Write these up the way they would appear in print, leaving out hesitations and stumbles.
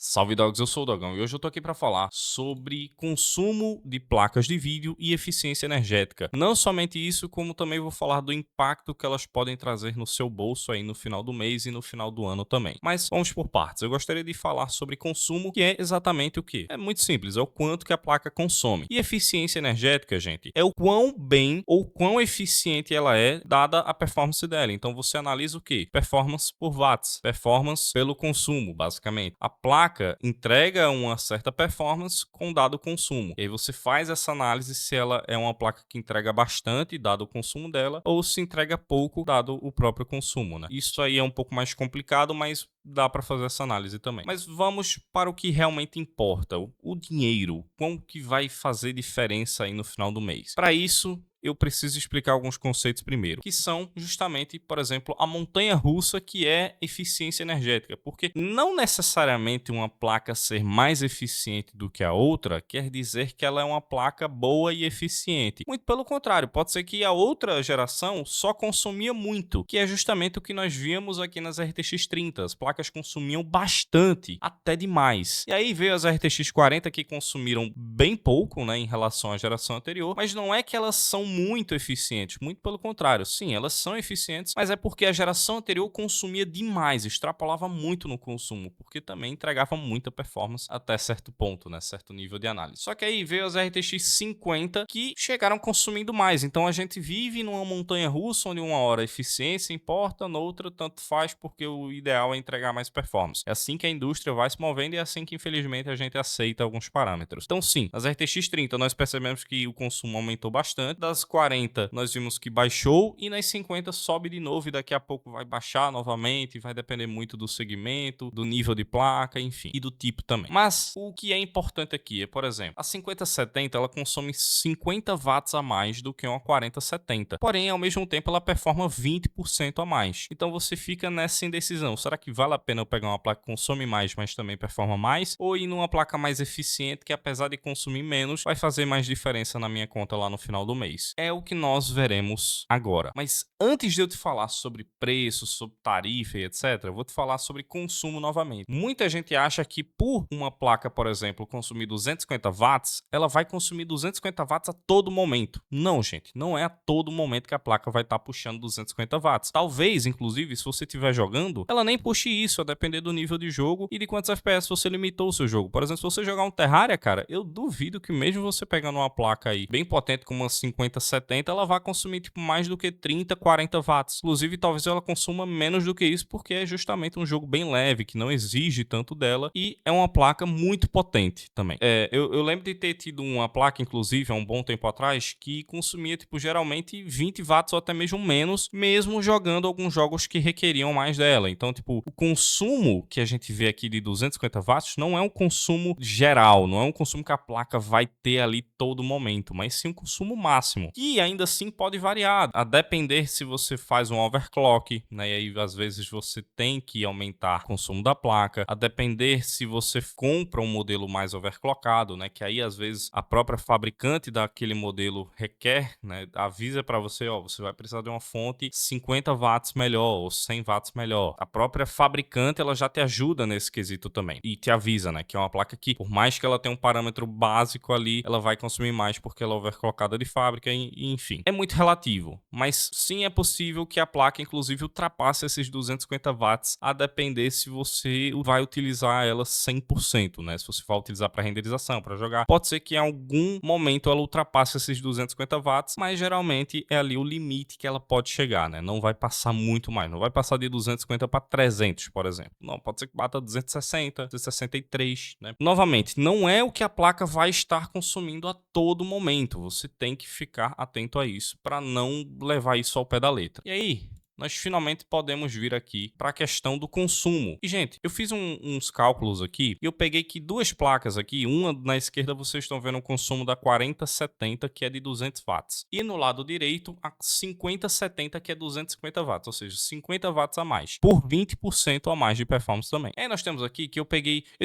Salve Dogs, eu sou o Dogão e hoje eu tô aqui para falar sobre consumo de placas de vídeo e eficiência energética. Não somente isso, como também vou falar do impacto que elas podem trazer no seu bolso aí no final do mês e no final do ano também. Mas vamos por partes. Eu gostaria de falar sobre consumo, que é exatamente o que? É muito simples, é o quanto que a placa consome. E eficiência energética, gente, é o quão bem ou quão eficiente ela é dada a performance dela. Então você analisa o que? Performance por watts, performance pelo consumo, basicamente. A placa entrega uma certa performance com dado consumo. E aí você faz essa análise se ela é uma placa que entrega bastante, dado o consumo dela, ou se entrega pouco, dado o próprio consumo, né? Isso aí é um pouco mais complicado, mas dá para fazer essa análise também. Mas vamos para o que realmente importa, o dinheiro. Quão que vai fazer diferença aí no final do mês? Para isso, eu preciso explicar alguns conceitos primeiro, que são justamente, por exemplo, a montanha-russa que é eficiência energética, porque não necessariamente uma placa ser mais eficiente do que a outra quer dizer que ela é uma placa boa e eficiente. Muito pelo contrário, pode ser que a outra geração só consumia muito, que é justamente o que nós víamos aqui nas RTX 30. As placas consumiam bastante, até demais. E aí veio as RTX 40 que consumiram bem pouco, né, em relação à geração anterior, mas não é que elas são muito eficientes, muito pelo contrário. Sim, elas são eficientes, mas é porque a geração anterior consumia demais, extrapolava muito no consumo, porque também entregava muita performance até certo ponto, né, certo nível de análise. Só que aí veio as RTX 50 que chegaram consumindo mais, então a gente vive numa montanha-russa onde uma hora a eficiência importa, noutra tanto faz porque o ideal é entregar mais performance. É assim que a indústria vai se movendo e é assim que infelizmente a gente aceita alguns parâmetros. Então sim, nas RTX 30 nós percebemos que o consumo aumentou bastante, das 40 nós vimos que baixou e nas 50 sobe de novo e daqui a pouco vai baixar novamente, vai depender muito do segmento, do nível de placa, enfim, e do tipo também. Mas o que é importante aqui é, por exemplo, a 5070 ela consome 50 watts a mais do que uma 4070, porém ao mesmo tempo ela performa 20% a mais. Então você fica nessa indecisão, será que vale a pena eu pegar uma placa que consome mais, mas também performa mais, ou ir numa placa mais eficiente que apesar de consumir menos, vai fazer mais diferença na minha conta lá no final do mês? É o que nós veremos agora. Mas antes de eu te falar sobre preço, sobre tarifa e etc, eu vou te falar sobre consumo novamente. Muita gente acha que por uma placa, por exemplo, consumir 250 watts, ela vai consumir 250 watts a todo momento. Não, gente, não é a todo momento que a placa vai estar puxando 250 watts. Talvez, inclusive, se você estiver jogando, ela nem puxe isso, a depender do nível de jogo e de quantos FPS você limitou o seu jogo. Por exemplo, se você jogar um Terraria, cara, eu duvido que mesmo você pegando uma placa aí bem potente como uma 5070, ela vai consumir tipo mais do que 30, 40 watts. Inclusive, talvez ela consuma menos do que isso, porque é justamente um jogo bem leve, que não exige tanto dela e é uma placa muito potente também. Eu lembro de ter tido uma placa, inclusive, há um bom tempo atrás, que consumia tipo geralmente 20 watts ou até mesmo menos, mesmo jogando alguns jogos que requeriam mais dela. Então, tipo, o consumo que a gente vê aqui de 250 watts não é um consumo geral, não é um consumo que a placa vai ter ali todo momento, mas sim um consumo máximo, que ainda assim pode variar, a depender se você faz um overclock, né, e aí às vezes você tem que aumentar o consumo da placa, a depender se você compra um modelo mais overclockado, né, que aí às vezes a própria fabricante daquele modelo requer, né, avisa para você, ó, você vai precisar de uma fonte 50 watts melhor ou 100 watts melhor. A própria fabricante, ela já te ajuda nesse quesito também e te avisa, né, que é uma placa que, por mais que ela tenha um parâmetro básico ali, ela vai consumir mais porque ela é overclockada de fábrica e enfim. É muito relativo, mas sim é possível que a placa inclusive ultrapasse esses 250 watts a depender se você vai utilizar ela 100%, né? Se você vai utilizar para renderização, para jogar, pode ser que em algum momento ela ultrapasse esses 250 watts, mas geralmente é ali o limite que ela pode chegar, né? Não vai passar muito mais, não vai passar de 250 para 300, por exemplo. Não, pode ser que bata 260, 263, né? Novamente, não é o que a placa vai estar consumindo a todo momento. Você tem que ficar atento a isso para não levar isso ao pé da letra. E aí, nós finalmente podemos vir aqui para a questão do consumo. E, gente, eu fiz uns cálculos aqui e eu peguei que duas placas aqui, uma na esquerda vocês estão vendo o consumo da 4070, que é de 200 watts, e no lado direito a 5070, que é 250 watts, ou seja, 50 watts a mais, por 20% a mais de performance também. Aí nós temos aqui que eu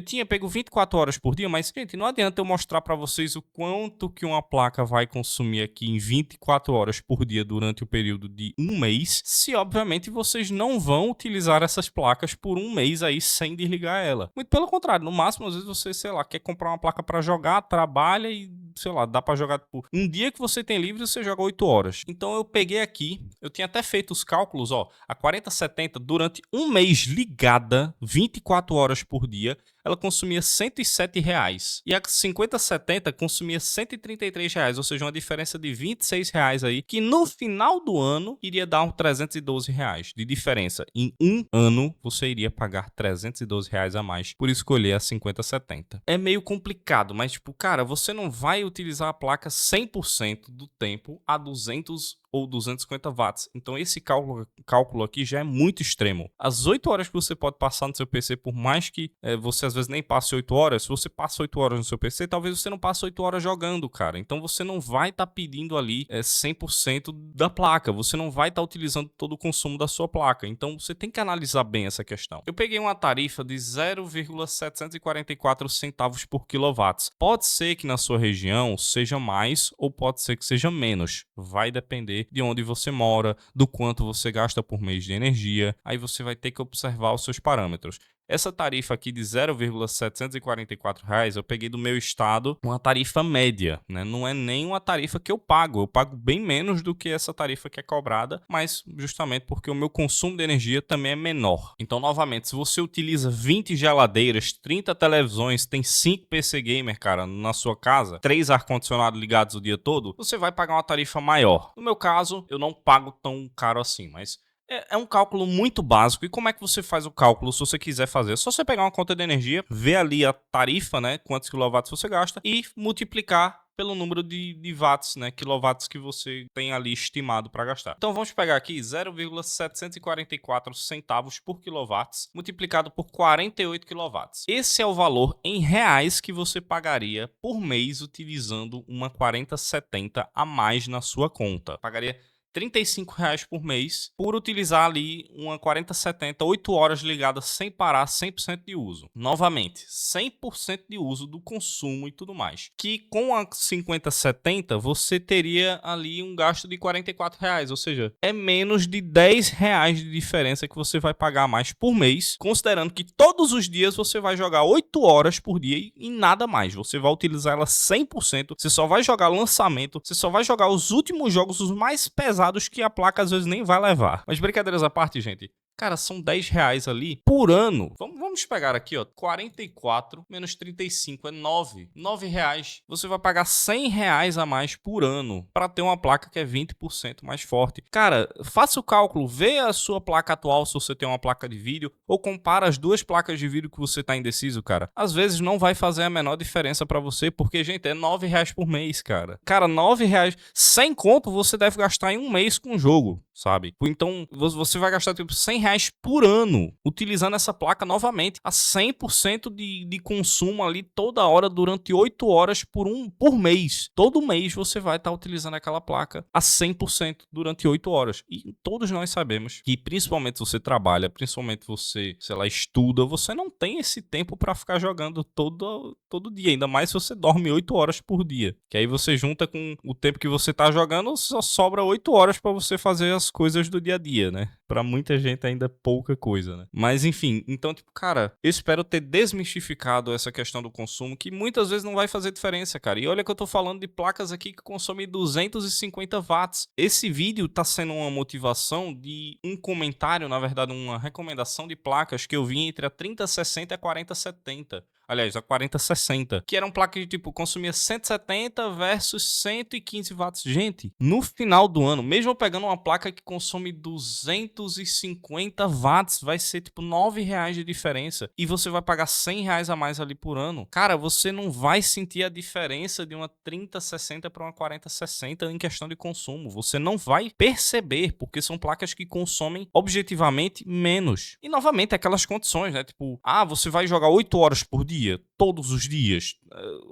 tinha pego 24 horas por dia, mas, gente, não adianta eu mostrar para vocês o quanto que uma placa vai consumir aqui em 24 horas por dia durante o período de um mês, se obviamente vocês não vão utilizar essas placas por um mês aí sem desligar ela. Muito pelo contrário, no máximo às vezes você, sei lá, quer comprar uma placa para jogar, trabalha e, sei lá, dá para jogar por um dia que você tem livre, você joga 8 horas. Então eu peguei aqui, eu tinha até feito os cálculos, ó, a 4070 durante um mês ligada, 24 horas por dia, ela consumia R$107. E a 5070 consumia R$133, ou seja, uma diferença de R$26 aí, que no final do ano iria dar uns R$312 de diferença. Em um ano, você iria pagar R$312 a mais por escolher a 5070. É meio complicado, mas tipo, cara, você não vai utilizar a placa 100% do tempo a 200 ou 250 watts. Então esse cálculo aqui já é muito extremo. As 8 horas que você pode passar no seu PC, por mais que você às vezes nem passe 8 horas, se você passa 8 horas no seu PC, talvez você não passe 8 horas jogando, cara. Então você não vai estar pedindo ali 100% da placa, você não vai estar utilizando todo o consumo da sua placa. Então você tem que analisar bem essa questão. Eu peguei uma tarifa de 0,744 centavos por quilowatts. Pode ser que na sua região seja mais ou pode ser que seja menos. Vai depender de onde você mora, do quanto você gasta por mês de energia. Aí você vai ter que observar os seus parâmetros. Essa tarifa aqui de R$0,744, eu peguei do meu estado uma tarifa média, né? Não é nem uma tarifa que eu pago bem menos do que essa tarifa que é cobrada, mas justamente porque o meu consumo de energia também é menor. Então, novamente, se você utiliza 20 geladeiras, 30 televisões, tem 5 PC Gamer, cara, na sua casa, 3 ar-condicionado ligados o dia todo, você vai pagar uma tarifa maior. No meu caso, eu não pago tão caro assim, mas é um cálculo muito básico. E como é que você faz o cálculo se você quiser fazer? É só você pegar uma conta de energia, ver ali a tarifa, né, quantos quilowatts você gasta e multiplicar pelo número de watts, né, quilowatts que você tem ali estimado para gastar. Então vamos pegar aqui 0,744 centavos por quilowatts multiplicado por 48 quilowatts. Esse é o valor em reais que você pagaria por mês utilizando uma 4070 a mais na sua conta. Pagaria R$35 por mês por utilizar ali uma 4070, 8 horas ligada sem parar, 100% de uso. Novamente, 100% de uso do consumo e tudo mais. Que com a 5070 você teria ali um gasto de R$44, ou seja, é menos de R$10 de diferença que você vai pagar a mais por mês, considerando que todos os dias você vai jogar 8 horas por dia e nada mais. Você vai utilizar ela 100%, você só vai jogar lançamento, você só vai jogar os últimos jogos, os mais pesados que a placa às vezes nem vai levar. Mas brincadeiras à parte, gente, cara, são R$10 ali por ano. Vamos pegar aqui, ó, 44 menos 35 é 9. R$9. Você vai pagar R$100 a mais por ano para ter uma placa que é 20% mais forte. Cara, faça o cálculo, vê a sua placa atual se você tem uma placa de vídeo ou compara as duas placas de vídeo que você tá indeciso, cara. Às vezes não vai fazer a menor diferença para você, porque, gente, é R$9 por mês, cara. Cara, R$9, sem conto, você deve gastar em um mês com o jogo, sabe? Então, você vai gastar tipo R$100 por ano utilizando essa placa novamente a 100% de consumo ali toda hora durante 8 horas por mês. Todo mês você vai estar utilizando aquela placa a 100% durante 8 horas. E todos nós sabemos que principalmente você trabalha, principalmente você, sei lá, estuda, você não tem esse tempo para ficar jogando todo dia, ainda mais se você dorme 8 horas por dia. Que aí você junta com o tempo que você tá jogando, só sobra 8 horas para você fazer as coisas do dia a dia, né? Pra muita gente ainda é pouca coisa, né? Mas enfim, então tipo, cara, eu espero ter desmistificado essa questão do consumo, que muitas vezes não vai fazer diferença, cara. E olha que eu tô falando de placas aqui que consomem 250 watts. Esse vídeo tá sendo uma motivação de um comentário, na verdade, uma recomendação de placas que eu vi entre a 3060 e a 4070. Aliás, a 4060, que eram placas de tipo, consumia 170 versus 115 watts. Gente, no final do ano, mesmo eu pegando uma placa que consome 250 watts, vai ser tipo R$9 de diferença. E você vai pagar R$100 a mais ali por ano. Cara, você não vai sentir a diferença de uma 3060 para uma 4060 em questão de consumo. Você não vai perceber, porque são placas que consomem objetivamente menos. E novamente, aquelas condições, né? Tipo, você vai jogar 8 horas por dia. todos os dias,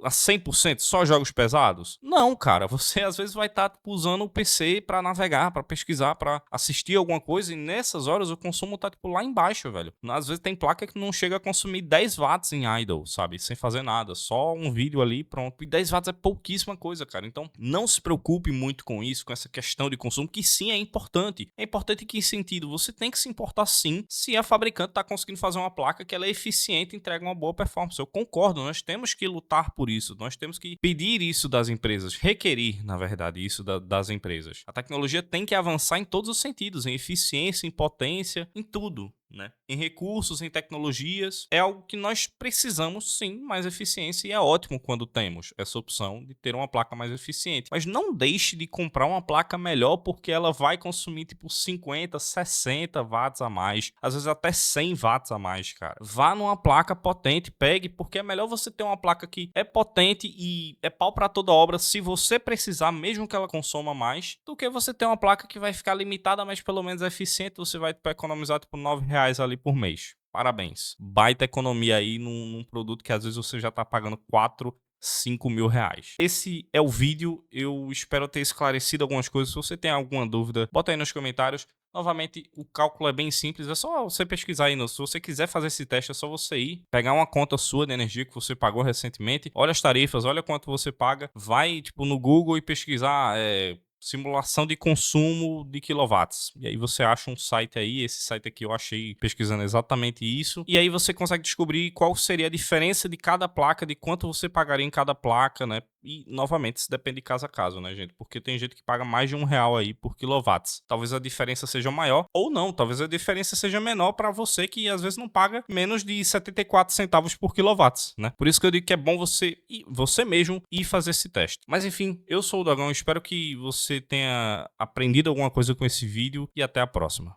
a 100%, só jogos pesados? Não, cara, você às vezes vai estar usando o PC pra navegar, pra pesquisar, pra assistir alguma coisa, e nessas horas o consumo tá tipo lá embaixo, velho. Às vezes tem placa que não chega a consumir 10 watts em idle, sabe? Sem fazer nada, só um vídeo ali, pronto. E 10 watts é pouquíssima coisa, cara. Então não se preocupe muito com isso, com essa questão de consumo, que sim é importante. É importante em que sentido? Você tem que se importar sim se a fabricante tá conseguindo fazer uma placa que ela é eficiente e entrega uma boa performance. Eu concordo, nós temos que lutar por isso, nós temos que pedir isso das empresas, requerir, na verdade, isso das empresas. A tecnologia tem que avançar em todos os sentidos, em eficiência, em potência, em tudo. Né? Em recursos, em tecnologias, é algo que nós precisamos sim, mais eficiência, e é ótimo quando temos essa opção de ter uma placa mais eficiente. Mas não deixe de comprar uma placa melhor porque ela vai consumir tipo 50, 60 watts a mais, às vezes até 100 watts a mais, cara. Vá numa placa potente, pegue, porque é melhor você ter uma placa que é potente e é pau para toda obra se você precisar, mesmo que ela consuma mais, do que você ter uma placa que vai ficar limitada, mas pelo menos é eficiente, você vai economizar tipo R$ 9 ali por mês. Parabéns. Baita economia aí num produto que às vezes você já tá pagando 4, 5 mil reais. Esse é o vídeo. Eu espero ter esclarecido algumas coisas. Se você tem alguma dúvida, bota aí nos comentários. Novamente, o cálculo é bem simples, é só você pesquisar aí. Se você quiser fazer esse teste, é só você ir, pegar uma conta sua de energia que você pagou recentemente, olha as tarifas, olha quanto você paga, vai tipo no Google e pesquisar simulação de consumo de quilowatts. E aí você acha um site aí, esse site aqui eu achei pesquisando exatamente isso. E aí você consegue descobrir qual seria a diferença de cada placa, de quanto você pagaria em cada placa, né? E, novamente, isso depende de caso a caso, né, gente? Porque tem gente que paga mais de R$ 1 aí por quilowatts. Talvez a diferença seja maior, ou não. Talvez a diferença seja menor para você que, às vezes, não paga menos de 74 centavos por quilowatts, né? Por isso que eu digo que é bom você mesmo ir fazer esse teste. Mas, enfim, eu sou o Dogão. Espero que você tenha aprendido alguma coisa com esse vídeo e até a próxima.